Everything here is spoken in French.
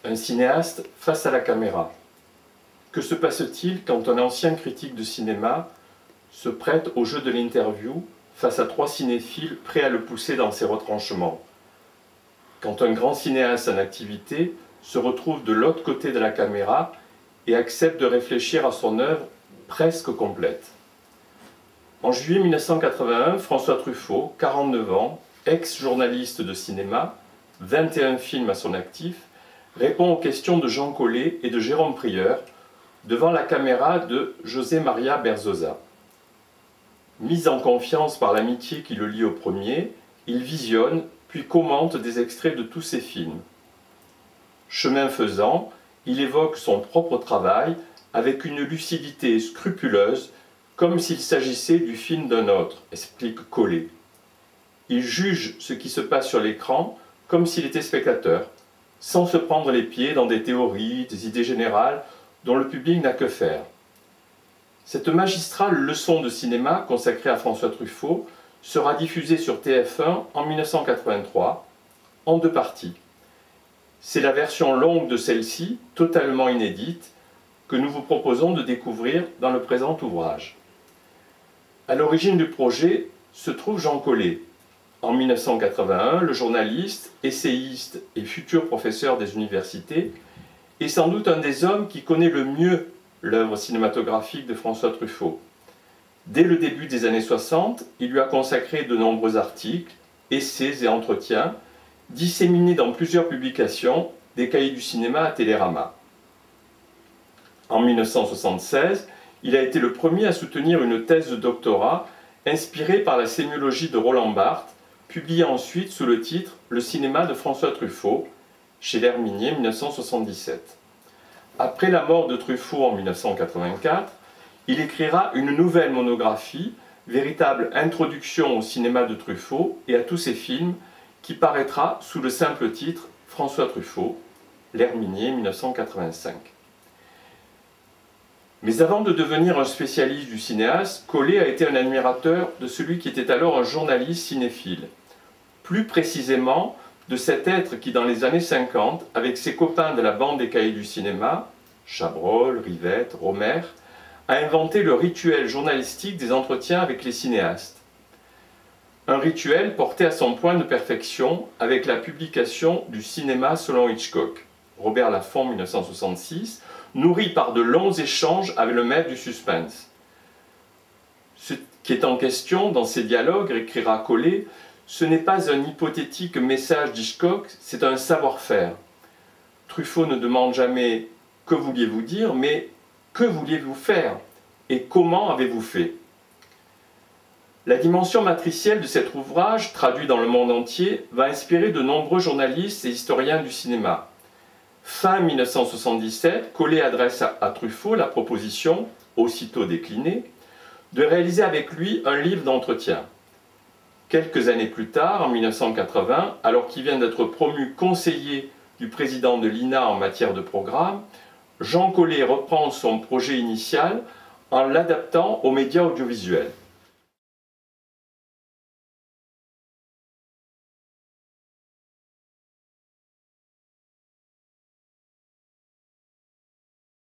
un cinéaste face à la caméra. Que se passe-t-il quand un ancien critique de cinéma se prête au jeu de l'interview face à trois cinéphiles prêts à le pousser dans ses retranchements? Quand un grand cinéaste en activité se retrouve de l'autre côté de la caméra et accepte de réfléchir à son œuvre presque complète. En juillet 1981, François Truffaut, 49 ans, ex-journaliste de cinéma, 21 films à son actif, répond aux questions de Jean Collet et de Jérôme Prieur devant la caméra de José María Berzosa. Mis en confiance par l'amitié qui le lie au premier, il visionne puis commente des extraits de tous ses films. Chemin faisant, il évoque son propre travail avec une lucidité scrupuleuse, comme s'il s'agissait du film d'un autre, explique Collet. Il juge ce qui se passe sur l'écran comme s'il était spectateur, sans se prendre les pieds dans des théories, des idées générales dont le public n'a que faire. Cette magistrale leçon de cinéma consacrée à François Truffaut sera diffusée sur TF1 en 1983, en deux parties. C'est la version longue de celle-ci, totalement inédite, que nous vous proposons de découvrir dans le présent ouvrage. À l'origine du projet se trouve Jean Collet. En 1981, le journaliste, essayiste et futur professeur des universités est sans doute un des hommes qui connaît le mieux l'œuvre cinématographique de François Truffaut. Dès le début des années 60, il lui a consacré de nombreux articles, essais et entretiens, disséminés dans plusieurs publications, des cahiers du cinéma à Télérama. En 1976, il a été le premier à soutenir une thèse de doctorat inspirée par la sémiologie de Roland Barthes, publiée ensuite sous le titre « Le cinéma de François Truffaut » chez l'Herminier 1977. Après la mort de Truffaut en 1984, il écrira une nouvelle monographie, véritable introduction au cinéma de Truffaut et à tous ses films, qui paraîtra sous le simple titre « François Truffaut, l'Herminier 1985 ». Mais avant de devenir un spécialiste du cinéaste, Collet a été un admirateur de celui qui était alors un journaliste cinéphile. Plus précisément, de cet être qui, dans les années 50, avec ses copains de la bande des cahiers du cinéma, Chabrol, Rivette, Romer, a inventé le rituel journalistique des entretiens avec les cinéastes. Un rituel porté à son point de perfection avec la publication du Cinéma selon Hitchcock, Robert Laffont 1966, nourri par de longs échanges avec le maître du suspense. Ce qui est en question dans ces dialogues, écrira Collet, ce n'est pas un hypothétique message d'Hitchcock, c'est un savoir-faire. Truffaut ne demande jamais « que vouliez-vous dire ?» mais « que vouliez-vous faire ?» et « comment avez-vous fait ?» La dimension matricielle de cet ouvrage, traduit dans le monde entier, va inspirer de nombreux journalistes et historiens du cinéma. Fin 1977, Collet adresse à Truffaut la proposition, aussitôt déclinée, de réaliser avec lui un livre d'entretien. Quelques années plus tard, en 1980, alors qu'il vient d'être promu conseiller du président de l'INA en matière de programme, Jean Collet reprend son projet initial en l'adaptant aux médias audiovisuels.